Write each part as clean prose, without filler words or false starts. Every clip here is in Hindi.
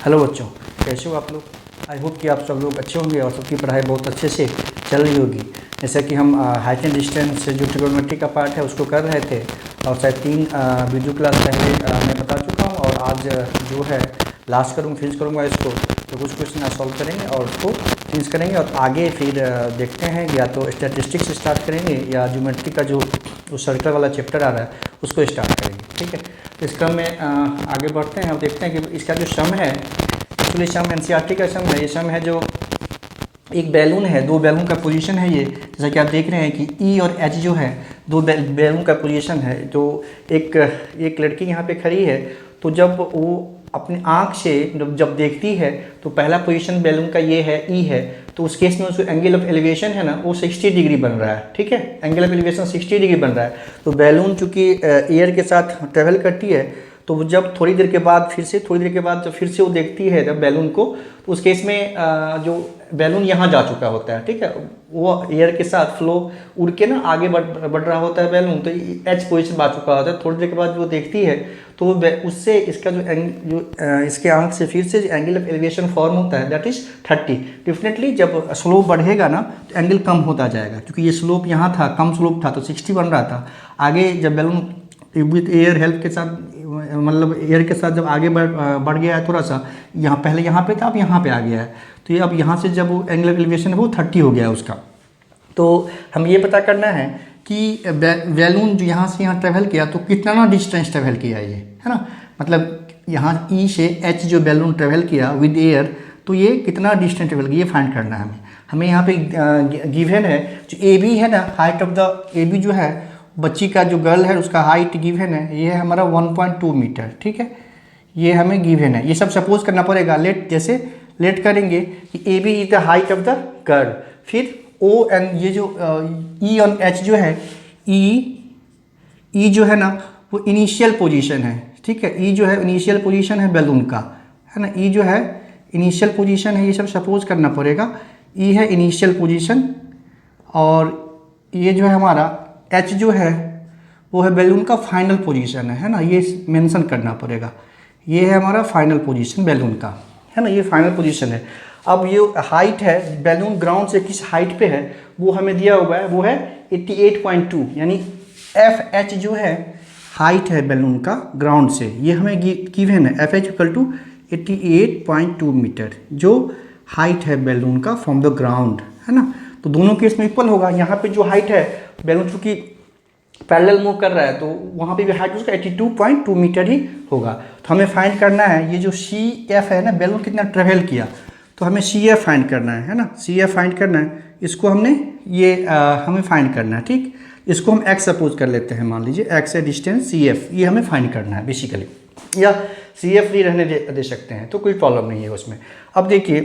हेलो बच्चों, कैसे हो आप लोग। आई होप कि आप सब लोग अच्छे होंगे और सबकी पढ़ाई बहुत अच्छे से चल रही होगी। जैसे कि हम हाइट एंड डिस्टेंस जो ट्रिग्नोमेट्री का पार्ट है उसको कर रहे थे और शायद 3 वीडियो क्लास पहले मैं बता चुका हूँ और आज जो है लास्ट फिनिश करूँगा इसको। तो कुछ क्वेश्चन सॉल्व करेंगे और उसको फिनिश करेंगे और आगे फिर देखते हैं या तो स्टैटिस्टिक्स स्टार्ट करेंगे या ज्योमेट्री का जो सर्कल वाला चैप्टर आ रहा है उसको स्टार्ट करेंगे। ठीक है, तो इस क्रम में आगे बढ़ते हैं। हम देखते हैं कि इसका जो सम है, एक्चुअली सम एनसीईआरटी का सम है। ये सम है जो एक बैलून है, दो बैलून का पोजीशन है ये। जैसा कि आप देख रहे हैं कि ई और एच जो है दो बैलून का पोजीशन है। तो एक लड़की यहाँ पे खड़ी है, तो जब वो अपनी आँख से जब देखती है तो पहला पोजीशन बैलून का ये है, ई है। तो उस केस में उसको एंगल ऑफ एलिवेशन है ना वो 60 डिग्री बन रहा है। ठीक है, एंगल ऑफ एलिवेशन 60 डिग्री बन रहा है। तो बैलून चूँकि एयर के साथ ट्रेवल करती है, तो वो जब थोड़ी देर के बाद जब फिर से वो देखती है जब बैलून को, तो उस केस में जो बैलून यहाँ जा चुका होता है। ठीक है, वो एयर के साथ फ्लो उड़ के ना आगे बढ़ रहा होता है बैलून, तो एच पोजीशन आ चुका होता है। थोड़ी देर के बाद वो देखती है तो उससे इसका जो इसके आंख से फिर से एंगल ऑफ एलिवेशन फॉर्म होता है दैट इज 30। डेफिनेटली जब स्लोप बढ़ेगा ना तो एंगल कम होता जाएगा, क्योंकि ये स्लोप यहाँ था, कम स्लोप था तो 60 बन रहा था। आगे जब बैलून विथ एयर हेल्प के साथ, मतलब एयर के साथ जब आगे बढ़ गया है थोड़ा सा, यहाँ पहले यहाँ पे था अब यहाँ पे आ गया है, तो ये अब यहाँ से जब वो एंगल ऑफ एलिवेशन है वो 30 हो गया है उसका। तो हम ये पता करना है कि बैलून जो यहाँ से यहाँ ट्रेवल किया तो कितना ना डिस्टेंस ट्रेवल किया ये, है ना। मतलब यहाँ ई से एच जो बैलून ट्रेवल किया विद एयर, तो ये कितना डिस्टेंस ट्रेवल किया ये फाइंड करना है हमें यहाँ पे गिवन है जो ए बी है ना, height of the A B जो है बच्ची का जो गर्ल है उसका हाइट गिवन है, ये है हमारा 1.2 मीटर। ठीक है, ये हमें गिवन है। ये सब सपोज करना पड़ेगा। लेट करेंगे कि A B is the height of the girl, फिर ओ एंड ये जो ई और एच जो है, ई जो है ना वो इनिशियल पोजीशन है। ठीक है, ई जो है इनिशियल पोजीशन है बैलून का, है ना। ई जो है इनिशियल पोजीशन है, ये सब सपोज करना पड़ेगा। ई है इनिशियल पोजीशन और ये जो है हमारा एच जो है वो है बैलून का फाइनल पोजीशन है ना। ये मेंशन करना पड़ेगा, ये है हमारा फाइनल पोजीशन बैलून का, है ना। ये फाइनल पोजीशन है। अब ये हाइट है बैलून ग्राउंड से किस हाइट पे है वो हमें दिया हुआ है, वो है 88.2, यानी एफ एच जो है हाइट है बैलून का ग्राउंड से, ये हमें गिवन है। F H equal to 88.2 metre जो हाइट है बैलून का फ्रॉम द ग्राउंड, है ना। तो दोनों केस में इक्वल होगा। यहाँ पे जो हाइट है बैलून चूँकि पैरेलल मूव कर रहा है तो वहाँ पे भी हाइट उसका 82.2 मीटर ही होगा। तो हमें फाइंड करना है ये जो सी एफ है ना, बैलून कितना ट्रेवल किया, तो हमें सी एफ फाइंड करना है ना। सी एफ फाइंड करना है, इसको हमने ये हमें फाइंड करना है। ठीक, इसको हम एक्स सपोज कर लेते हैं, मान लीजिए एक्स है डिस्टेंस सी एफ, ये हमें फाइंड करना है बेसिकली, या सी एफ भी रहने दे सकते हैं, तो कोई प्रॉब्लम नहीं है उसमें। अब देखिए,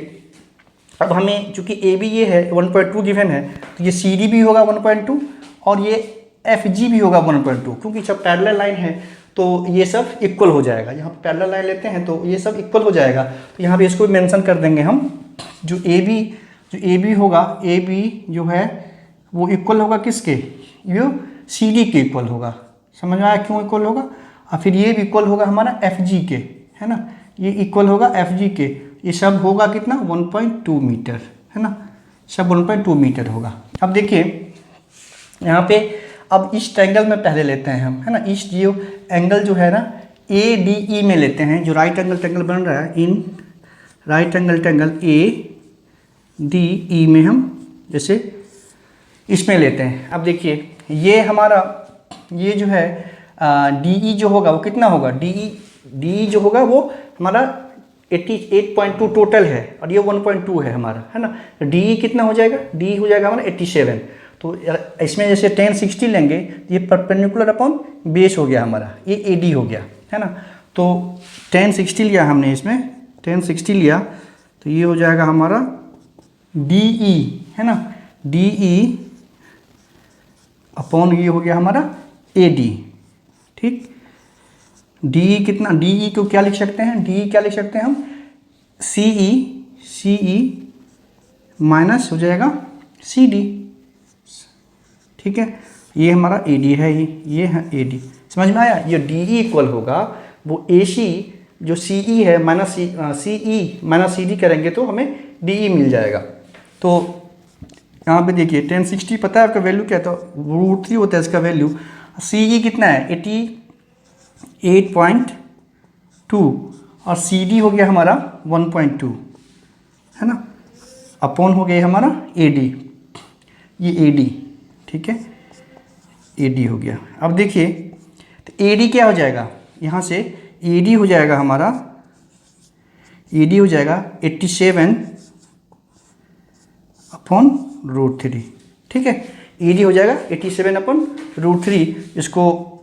अब हमें चूँकि ए बी ये है 1.2 गिवन है, तो ये सी डी भी होगा 1.2 और ये एफ जी भी होगा 1.2, क्योंकि जब पैरेलल लाइन है तो ये सब इक्वल हो जाएगा। यहाँ पे पैरेलल लाइन लेते हैं तो ये सब इक्वल हो जाएगा। तो यहाँ पे इसको मेंशन कर देंगे हम, जो ए बी होगा, ए बी जो है वो इक्वल होगा किसके, ये सी डी के इक्वल होगा। समझ में आया क्यों इक्वल होगा। और फिर ये भी इक्वल होगा हमारा एफ जी के, है ना। ये इक्वल होगा एफ जी के। ये सब होगा कितना 1.2 मीटर, है ना। सब 1.2 मीटर होगा। अब देखिए यहाँ पे, अब इस ट्रायंगल में पहले लेते हैं हम, है ना। इस जो एंगल जो है ना ए डी ई में लेते हैं, जो राइट एंगल ट्रायंगल बन रहा है, in right angle triangle A D E में हम जैसे इसमें लेते हैं। अब देखिए ये हमारा ये जो है डी ई जो होगा वो कितना होगा, डी ई जो होगा वो हमारा 88.2 टोटल है और ये 1.2 है हमारा, है ना। डी ई कितना हो जाएगा, डी हो जाएगा हमारा 87। तो इसमें जैसे 1060 लेंगे, ये परपेंडिकुलर अपॉन बेस हो गया हमारा, ये ए डी हो गया, है ना। तो 1060 लिया हमने, इसमें 1060 लिया तो ये हो जाएगा हमारा डी ई, है ना। डी ई अपॉन ये हो गया हमारा ए डी। ठीक, डी ई कितना, डी ई को क्या लिख सकते हैं, डी ई क्या लिख सकते हैं हम, सी ई माइनस हो जाएगा सी डी। ठीक है, ये हमारा ए डी है, ये है ए डी। समझ में आया। ये डी ई इक्वल होगा वो ए सी जो सी ई है माइनस सी ई माइनस सी डी करेंगे तो हमें डी ई मिल जाएगा। तो यहाँ पे देखिए 1060 पता है आपका वैल्यू क्या था, √3 होता है इसका वैल्यू। सी ई कितना है 88.2 और सी डी हो गया हमारा 1.2 है ना, अपॉन हो गया हमारा ए डी, ये ए डी ठीक है, ए डी हो गया। अब देखिए तो ए डी क्या हो जाएगा, यहाँ से ए डी हो जाएगा हमारा, ए डी हो जाएगा 87 अपॉन √3 ठीक है, ए डी हो जाएगा 87 अपॉन √3। इसको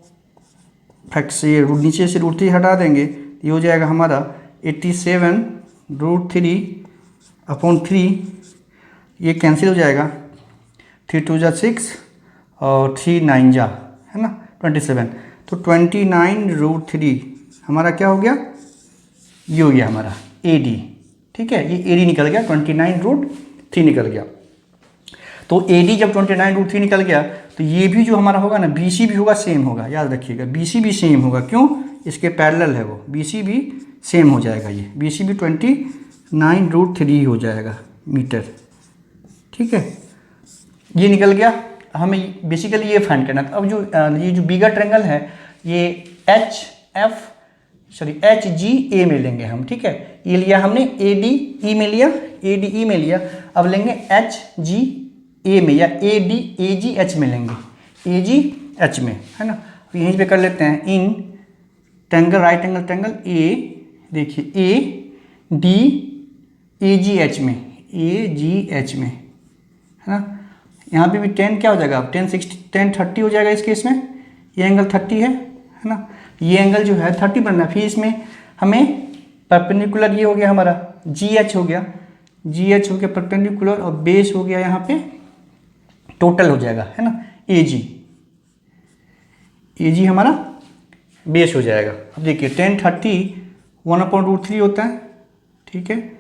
फैक्ट से नीचे से √3 हटा देंगे, ये हो जाएगा हमारा 87 √3 अपॉन 3, ये कैंसिल हो जाएगा, 3 2 जा 6 और 3 9 जा है ना 27, तो 29√3 हमारा क्या हो गया, ये हो गया हमारा ए डी ठीक है, ये ए डी निकल गया 29√3 निकल गया। तो ए डी जब 29√3 निकल गया तो ये भी जो हमारा होगा ना बी सी भी होगा सेम होगा, याद रखिएगा बी सी भी सेम होगा, क्यों, इसके पैरेलल है वो, बी सी भी सेम हो जाएगा, ये बी सी भी 29√3 हो जाएगा मीटर ठीक है, ये निकल गया। हमें बेसिकली ये फाइंड करना था। अब जो ये जो बिगर ट्रायंगल है ये एच जी ए में लेंगे हम ठीक है, ये लिया हमने ए डी ई में लिया, ए डी ई में लिया, अब लेंगे एच जी ए में या A D A ji H में लेंगे, ए जी एच में है ना। अब यहीं पे कर लेते हैं in triangle right angle triangle A, देखिए A D A ji H में, ए जी एच में है ना। यहाँ पे भी 10 क्या हो जाएगा, अब 1030 हो जाएगा इस केस में, ये एंगल 30 है ना, ये एंगल जो है 30 बनना, फिर इसमें हमें परपेंडिकुलर ये हो गया हमारा जी एच हो गया, जी एच हो गया परपेंडिकुलर, और बेस हो गया यहाँ पे टोटल हो जाएगा है ना, ए जी हमारा बेस हो जाएगा। अब देखिए 1030 1/√3 होता है ठीक है,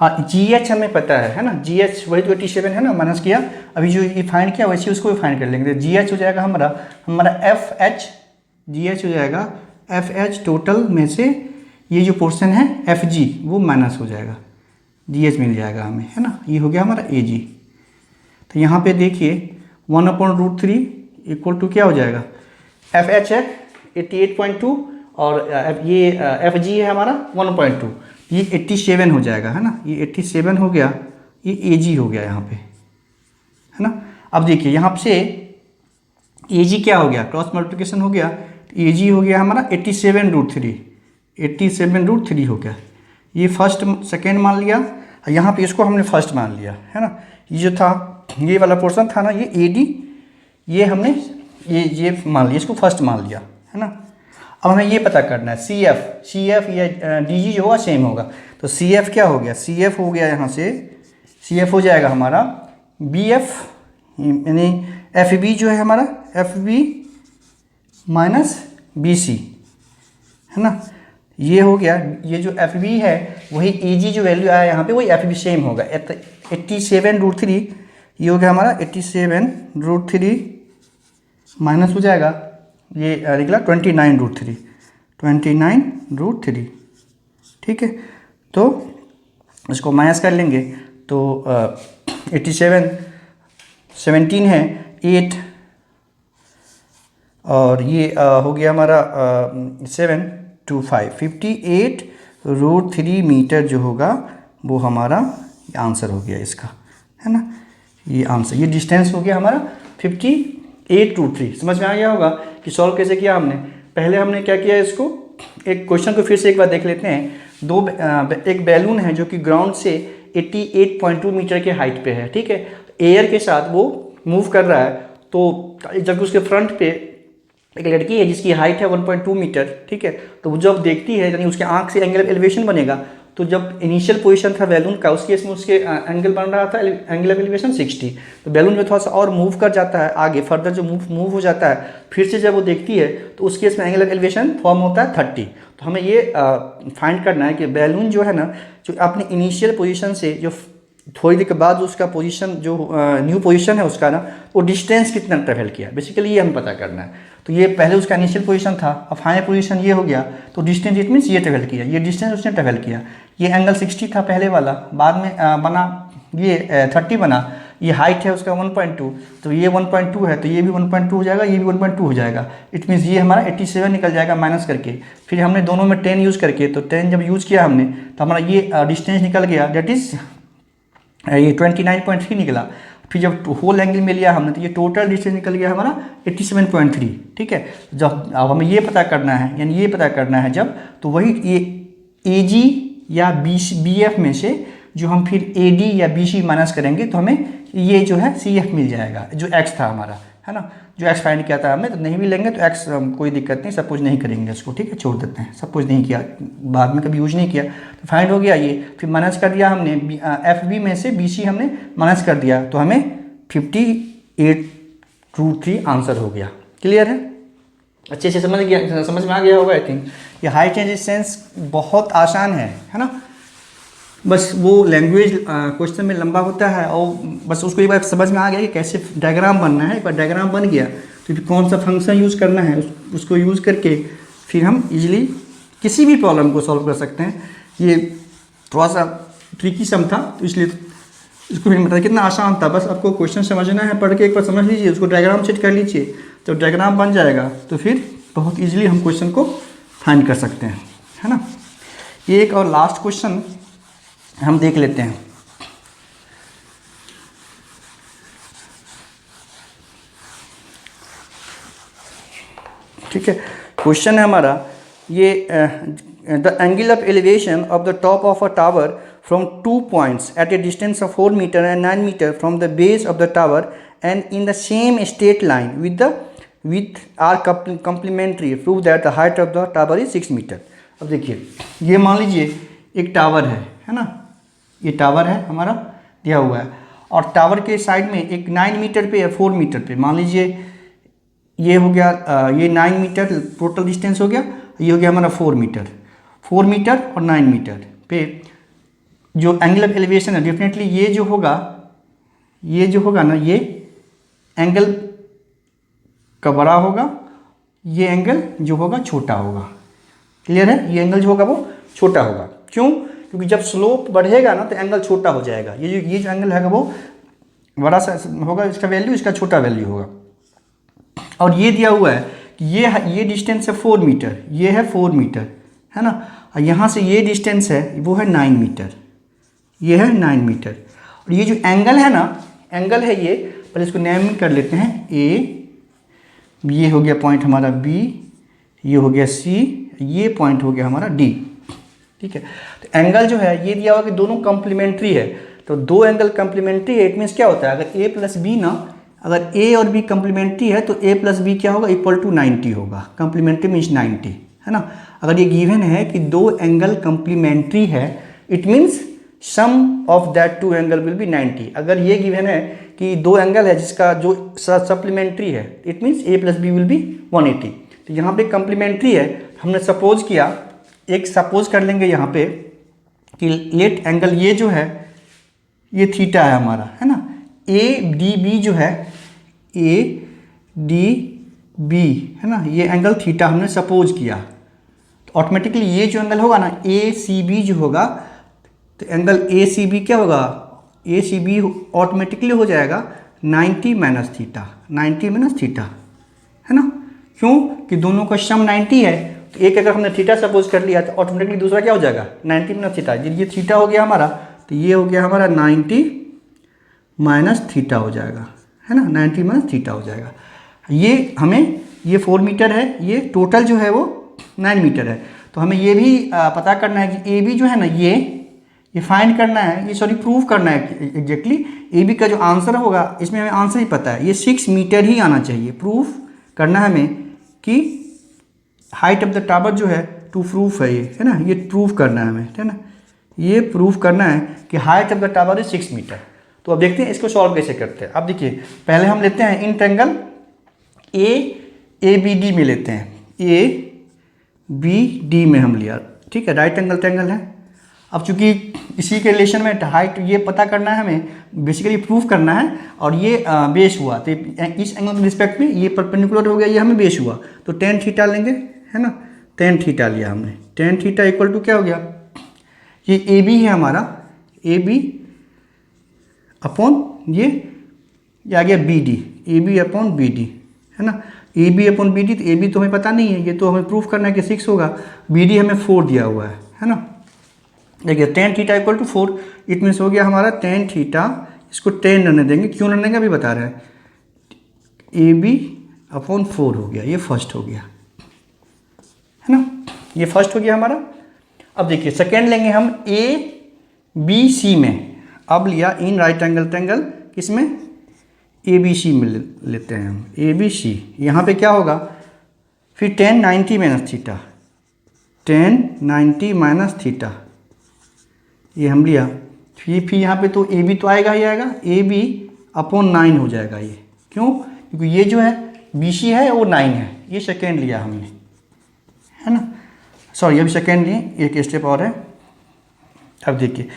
और जी एच हमें पता है ना, जी एच वही तो 87 है ना, माइनस किया, अभी जो ये फाइंड किया वैसे उसको भी फाइंड कर लेंगे। जी एच हो जाएगा हमारा एफ एच, जी एच हो जाएगा एफ एच टोटल में से ये जो पोर्शन है एफ जी वो माइनस हो जाएगा, जी एच मिल जाएगा हमें है ना, ये हो गया हमारा ए जी। तो यहाँ पे देखिए 1/√3 इक्वल टू क्या हो जाएगा, एफ एच है 88.2 और ये एफ जी है हमारा 1.2, ये 87 हो जाएगा है ना, ये 87 हो गया, ये ए जी हो गया यहाँ पे है ना। अब देखिए यहाँ से ए जी क्या हो गया, क्रॉस मल्टीप्लिकेशन हो गया, ए जी हो गया हमारा 87√3 हो गया, ये फर्स्ट सेकेंड मान लिया, यहाँ पे इसको हमने फर्स्ट मान लिया है ना। ये जो था ये वाला पोर्शन था ना, ये ए डी, ये हमने ये मान लिया, इसको फर्स्ट मान लिया है ना। अब हमें ये पता करना है सी एफ या डी जी जो होगा सेम होगा, तो सी एफ क्या हो गया, सी एफ हो गया यहाँ से, सी एफ हो जाएगा हमारा बी एफ, यानी एफ बी जो है हमारा F B minus B C है ना, ये हो गया। ये जो एफ बी है वही ए जी जो वैल्यू आया यहाँ पे वही एफ बी सेम होगा, 87√3, ये हो गया हमारा 87√3 माइनस हो जाएगा, ये निकला 29√3 ठीक है। तो इसको माइनस कर लेंगे तो 87 17 है 8 और ये हो गया हमारा 7 2 5 58√3 मीटर जो होगा वो हमारा आंसर हो गया इसका है ना, ये आंसर, ये डिस्टेंस हो गया हमारा 58√3। समझ में आ गया होगा कि सॉल्व कैसे किया हमने। पहले हमने क्या किया, इसको एक क्वेश्चन को फिर से एक बार देख लेते हैं। एक बैलून है जो कि ग्राउंड से 88.2 मीटर के हाइट पे है ठीक है, एयर के साथ वो मूव कर रहा है, तो जब उसके फ्रंट पे एक लड़की है जिसकी हाइट है 1.2 मीटर ठीक है, तो वो जब देखती है यानी उसके आंख से एंगल एलिवेशन बनेगा, तो जब इनिशियल पोजीशन था बैलून का उस केस में उसके एंगल बन रहा था एंगल ऑफ एलिवेशन 60, तो बैलून में थोड़ा सा और मूव कर जाता है आगे, फर्दर जो मूव हो जाता है, फिर से जब वो देखती है तो उस केस में एंगल ऑफ एलिवेशन फॉर्म होता है 30। तो हमें ये फाइंड करना है कि बैलून जो है ना, जो अपने इनिशियल पोजीशन से जो थोड़ी देर के बाद उसका पोजीशन जो न्यू पोजीशन है उसका ना, वो डिस्टेंस कितना ट्रेवल किया, बेसिकली ये हमें पता करना है। तो ये पहले उसका इनिशियल पोजीशन था, अब फाइनल पोजीशन ये हो गया, तो डिस्टेंस इट मीन्स ये ट्रेवल किया, ये डिस्टेंस उसने ट्रेवल किया। ये एंगल 60 था पहले वाला, बाद में बना ये 30 बना। ये हाइट है उसका 1.2, तो ये 1.2 है, तो ये भी 1.2 हो जाएगा, ये भी 1.2 हो जाएगा। इट मीन्स ये हमारा 87 निकल जाएगा माइनस करके। फिर हमने दोनों में 10 यूज़ करके, तो 10 जब यूज़ किया हमने तो हमारा ये डिस्टेंस निकल गया, डेट इज़ ये 29.3 निकला। फिर जब होल एंगल में लिया हमने तो ये टोटल डिस्टेंस निकल गया हमारा 87.3। ठीक है, जब अब हमें ये पता करना है, यानी ये पता करना है जब, तो वही ये AG या BF में से जो हम फिर AD या BC माइनस करेंगे तो हमें ये जो है CF मिल जाएगा, जो x था हमारा, है ना, जो x फाइंड किया था हमने। तो नहीं भी लेंगे तो x कोई दिक्कत नहीं, सपोज नहीं करेंगे इसको, ठीक है, छोड़ देते हैं, सपोज नहीं किया, बाद में कभी यूज नहीं किया, तो फाइंड हो गया ये। फिर माइनस कर दिया हमने FB में से BC हमने माइनस कर दिया, तो हमें 58√3 आंसर हो गया। क्लियर है, अच्छे से समझ में आ गया होगा आई थिंक। ये हाइट एंड डिस्टेंस बहुत आसान है ना, बस वो लैंग्वेज क्वेश्चन में लंबा होता है, और बस उसको एक बार समझ में आ गया कि कैसे डायग्राम बनना है। एक बार डायग्राम बन गया तो फिर कौन सा फंक्शन यूज़ करना है, उसको यूज़ करके फिर हम इजीली किसी भी प्रॉब्लम को सॉल्व कर सकते हैं। ये थोड़ा सा ट्रिकी सम था, तो इसलिए इसको भी मतलब कितना आसान था, बस आपको क्वेश्चन समझना है, पढ़ के एक बार समझ लीजिए, उसको डायग्राम सेट कर लीजिए, तो डायग्राम बन जाएगा, तो फिर बहुत ईजिली हम क्वेश्चन को फाइंड कर सकते हैं, है ना। ये एक और लास्ट क्वेश्चन हम देख लेते हैं। ठीक है, क्वेश्चन है हमारा ये the angle of elevation of the top of a tower from 2 points at a distance of 4 metre and 9 metre from the base of the tower and in the same straight line with are complementary, prove that the height of the tower is 6 metre. अब देखिए, ये मान लीजिए एक टावर है ना, ये टावर है हमारा दिया हुआ है, और टावर के साइड में एक 9 मीटर पे या 4 मीटर पे, मान लीजिए ये हो गया, ये 9 मीटर टोटल डिस्टेंस हो गया, ये हो गया हमारा 4 मीटर और 9 मीटर पे जो एंगल ऑफ एलिवेशन है, डेफिनेटली ये जो होगा ना, ये एंगल का बड़ा होगा, ये एंगल जो होगा छोटा होगा। क्लियर है, ये एंगल जो होगा वो छोटा होगा। क्यों? क्योंकि जब स्लोप बढ़ेगा ना तो एंगल छोटा हो जाएगा। ये जो एंगल है वो बड़ा सा होगा, इसका वैल्यू, इसका छोटा वैल्यू होगा। और ये दिया हुआ है कि ये डिस्टेंस है 4 मीटर, ये है 4 मीटर, है ना, और यहाँ से ये डिस्टेंस है वो है 9 मीटर, ये है 9 मीटर। और ये जो एंगल है ना, एंगल है ये, पहले इसको नेम कर लेते हैं, ए, ये हो गया पॉइंट हमारा बी, ये हो गया सी, ये पॉइंट हो गया हमारा डी। ठीक है, तो एंगल जो है ये दिया हुआ कि दोनों कम्प्लीमेंट्री है, तो दो एंगल कम्प्लीमेंट्री है। इट मीन्स क्या होता है, अगर ए प्लस बी ना, अगर ए और बी कम्प्लीमेंट्री है तो ए प्लस बी क्या होगा, इक्वल टू 90 होगा। कम्प्लीमेंट्री मीन्स 90, है ना। अगर ये गिवन है कि दो एंगल कम्प्लीमेंट्री है, it means sum of that two angle will be 90। अगर ये गिवन है कि दो एंगल है जिसका जो सप्लीमेंट्री है, it means A plus B will be 180। तो यहाँ पे कम्प्लीमेंट्री है, हमने सपोज किया, एक सपोज कर लेंगे यहाँ पे कि लेट एंगल ये जो है ये थीटा है हमारा, है ना। ए डी बी जो है, ए डी बी, है ना, ये एंगल थीटा हमने सपोज किया, तो ऑटोमेटिकली ये जो एंगल होगा ना, ए सी बी जो होगा, तो एंगल ए सी बी क्या होगा, ए सी बी ऑटोमेटिकली हो जाएगा 90 माइनस थीटा, 90 माइनस थीटा, है ना। क्यों कि दोनों का सम 90 है, तो एक अगर हमने थीटा सपोज कर लिया तो ऑटोमेटिकली दूसरा क्या हो जाएगा, 90 माइनस थीटा। ये थीटा हो गया हमारा, तो ये हो गया हमारा 90 माइनस थीटा हो जाएगा, है ना, 90 माइनस थीटा हो जाएगा। ये हमें, ये 4 मीटर है, ये टोटल जो है वो 9 मीटर है। तो हमें ये भी पता करना है कि ए बी जो है ना, ये फाइंड करना है, ये सॉरी प्रूव करना है एग्जैक्टली। ए बी का जो आंसर होगा, इसमें हमें आंसर ही पता है, ये 6 मीटर ही आना चाहिए। प्रूफ करना है हमें कि हाइट ऑफ द टावर जो है, टू प्रूफ है ये, है ना, ये प्रूफ करना है हमें, है ना, ये प्रूफ करना है कि height of the tower is 6 metre. तो अब देखते हैं इसको सॉल्व कैसे करते हैं। अब देखिए, पहले हम लेते हैं in triangle A B D में लेते हैं, ए बी डी में हम लिया, ठीक है, राइट एंगल ट्रायंगल है। अब चूंकि इसी के रिलेशन में हाइट ये पता करना है हमें, बेसिकली प्रूफ करना है, और ये बेस हुआ तो इस एंगल के रिस्पेक्ट में ये परपेंडिकुलर हो गया, ये हमें बेस हुआ तो टेन थीटा लेंगे, है ना। टेन थीटा लिया हमने, टेन थीटा इक्वल टू क्या हो गया, ये ए बी है हमारा, ए बी अपॉन ये आ गया B D, A B upon B D, है ना। A B upon B D, तो ए बी तो हमें पता नहीं है, ये तो हमें प्रूफ करना है कि 6 होगा, बी डी हमें 4 दिया हुआ है ना। देखिए tan theta equal to 4, it means हो गया हमारा टेन थीटा, इसको 10 रहने देंगे, क्यों रहने देंगे अभी बता रहे हैं, ए बी अपॉन 4 हो गया, ये फर्स्ट हो गया, है ना, ये फर्स्ट हो गया हमारा। अब देखिए सेकेंड लेंगे हम ए बी सी में, अब लिया इन राइट एंगल ट्रायंगल, किसमें, ए बी सी में लेते हैं हम, ए बी सी, यहाँ पे क्या होगा फिर 10 90 माइनस थीटा, 10 90 माइनस थीटा, ये हम लिया, फिर यहाँ पे तो ए बी तो आएगा ही आएगा, ए बी अपॉन 9 हो जाएगा ये, क्यों, क्योंकि ये जो है बी सी है वो 9 है, ये सेकेंड लिया हमने, है ना, सॉरी अभी सेकेंड लिए, एक स्टेप और है। अब देखिए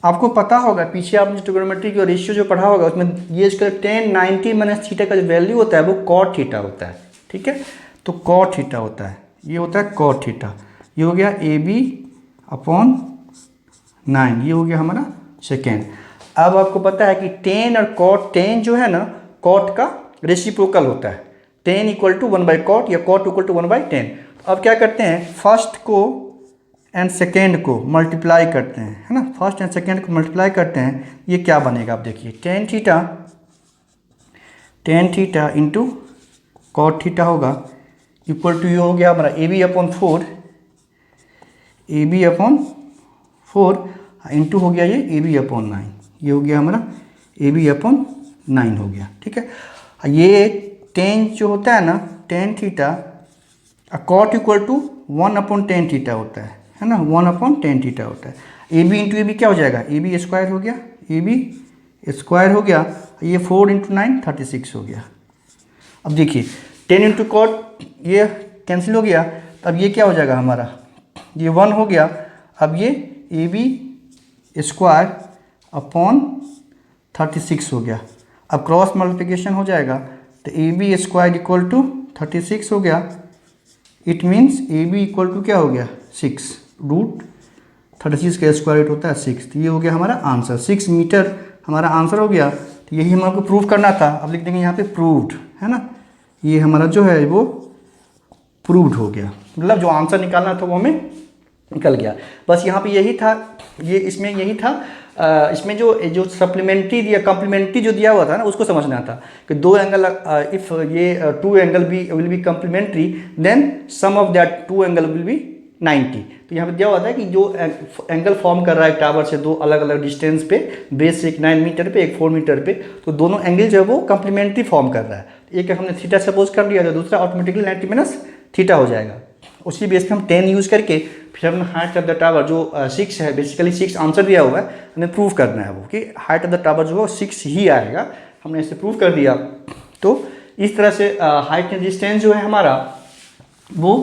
आपको पता होगा पीछे आपने ट्रिग्नोमेट्री की रेशियो जो पढ़ा होगा उसमें ये इसका 10 90 माइनस थीटा का जो वैल्यू होता है वो कॉट थीटा होता है, ठीक है, तो कॉट थीटा होता है, ये होता है कॉट थीटा, ये हो गया ए बी अपॉन 9, ये हो गया हमारा सेकेंड। अब आपको पता है कि 10 और कॉट, 10 जो है ना कॉट का रेसिप्रोकल होता है, 10 इक्वल टू 1/cot या कॉट इक्वल टू 1/10। अब क्या करते हैं, फर्स्ट को एंड सेकेंड को मल्टीप्लाई करते हैं, है ना, फर्स्ट एंड सेकेंड को मल्टीप्लाई करते हैं, ये क्या बनेगा आप देखिए, tan theta into cot theta होगा इक्वल टू ये हो गया हमारा A B upon 4, A B upon 4 into हो गया ये ए बी अपॉन 9, ये हो गया हमारा ए बी अपॉन 9 हो गया, ठीक है। ये 10 जो होता है ना, tan theta cot equal to 1/10 theta होता है ना, 1/10 थीटा होता है। A B into A B क्या हो जाएगा, ए बी स्क्वायर हो गया, ए बी स्क्वायर हो गया, ये 4 इंटू 9 36 हो गया। अब देखिए 10 इंटू कॉट ये कैंसिल हो गया, अब ये क्या हो जाएगा हमारा, ये 1 हो गया, अब ये ए बी स्क्वायर अपॉन 36 हो गया, अब क्रॉस मल्टीप्लिकेशन हो जाएगा तो A B square equal to 36 हो गया, it means A B equal to क्या हो गया 6, रूट 36 का स्क्वायर रूट होता है 6, तो ये हो गया हमारा आंसर, 6 मीटर हमारा आंसर हो गया। तो यही हमको प्रूव करना था, अब लिख देंगे यहाँ पे प्रूव्ड, है ना, ये हमारा जो है वो प्रूव्ड हो गया, मतलब जो आंसर निकालना था वो हमें निकल गया। बस यहाँ पे यही था, ये इसमें यही था, इसमें जो सप्लीमेंट्री या कम्प्लीमेंट्री जो दिया हुआ था ना उसको समझना था कि दो एंगल, इफ़ ये 2 angle will be complementary then sum of that 2 angle will be 90। तो यहाँ पे दिया हुआ था कि जो एंगल फॉर्म कर रहा है टावर से दो अलग अलग डिस्टेंस पे, बेस से एक 9 मीटर पे एक 4 मीटर पे, तो दोनों एंगल जो है वो कम्प्लीमेंट्री फॉर्म कर रहा है। एक हमने थीटा सपोज कर लिया तो दूसरा ऑटोमेटिकली 90 माइनस थीटा हो जाएगा। उसी बेस पे हम 10 यूज़ करके फिर हमने हाइट ऑफ द टावर जो 6 है, बेसिकली 6 आंसर दिया हुआ है, हमें प्रूव करना है वो कि हाइट ऑफ द टावर जो है 6 ही आएगा। हमने इसे प्रूव कर दिया। तो इस तरह से हाइट एंड डिस्टेंस जो है हमारा वो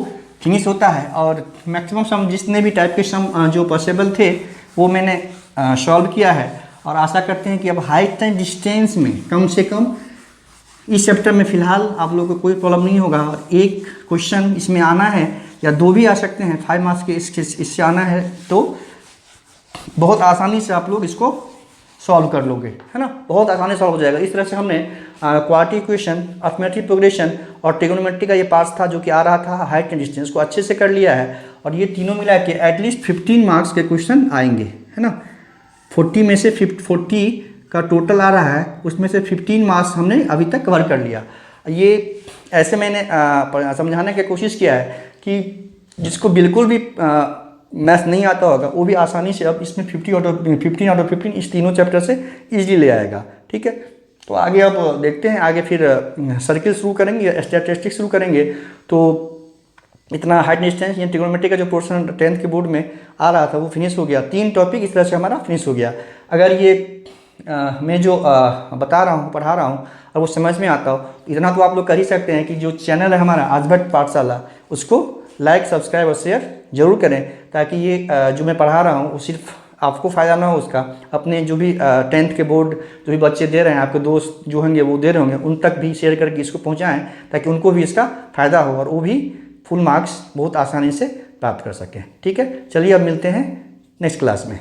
फिनिश होता है। और मैक्सिमम सम जितने भी टाइप के सम जो पॉसिबल थे वो मैंने सॉल्व किया है, और आशा करते हैं कि अब हाइट एंड डिस्टेंस में कम से कम इस चैप्टर में फ़िलहाल आप लोगों को कोई प्रॉब्लम नहीं होगा। और एक क्वेश्चन इसमें आना है या 2 भी आ सकते हैं, 5 मार्क्स के इससे आना है, तो बहुत आसानी से आप लोग इसको सॉल्व कर लोगे, है ना, बहुत आसानी से सॉल्व हो जाएगा। इस तरह से हमने क्वाड्रेटिक इक्वेशन, अर्थमेटिक प्रोग्रेशन और ट्रिग्नोमेट्री का ये पार्ट था जो कि आ रहा था, हाइट एंड डिस्टेंस को अच्छे से कर लिया है। और ये तीनों मिला के एटलीस्ट 15 मार्क्स के क्वेश्चन आएंगे, है ना। 40 में से 40 का टोटल आ रहा है, उसमें से 15 मार्क्स हमने अभी तक कवर कर लिया। ये ऐसे मैंने समझाने की कोशिश किया है कि जिसको बिल्कुल भी मैथ्स नहीं आता होगा वो भी आसानी से अब इसमें 15 आउट ऑफ 15 इस तीनों चैप्टर से ईजिली ले आएगा, ठीक है। तो आगे अब देखते हैं, आगे फिर सर्किल शुरू करेंगे, स्टैटिस्टिक्स शुरू करेंगे। तो इतना हाइट डिस्टेंस या ट्रिग्नोमेट्री का जो पोर्शन 10th के बोर्ड में आ रहा था वो फिनिश हो गया। 3 टॉपिक इस तरह से हमारा फिनिश हो गया। अगर ये मैं जो बता रहा हूँ, पढ़ा रहा हूँ, और वो समझ में आता हो, इतना तो आप लोग कर ही सकते हैं कि जो चैनल है हमारा आर्यभट्ट पाठशाला उसको लाइक, सब्सक्राइब और शेयर जरूर करें, ताकि ये जो मैं पढ़ा रहा हूँ वो सिर्फ आपको फ़ायदा ना हो उसका, अपने जो भी 10th के बोर्ड जो भी बच्चे दे रहे हैं, आपके दोस्त जो होंगे वो दे रहे होंगे, उन तक भी शेयर करके इसको पहुँचाएँ, ताकि उनको भी इसका फ़ायदा हो और वो भी फुल मार्क्स बहुत आसानी से प्राप्त कर सकें। ठीक है, चलिए अब मिलते हैं नेक्स्ट क्लास में।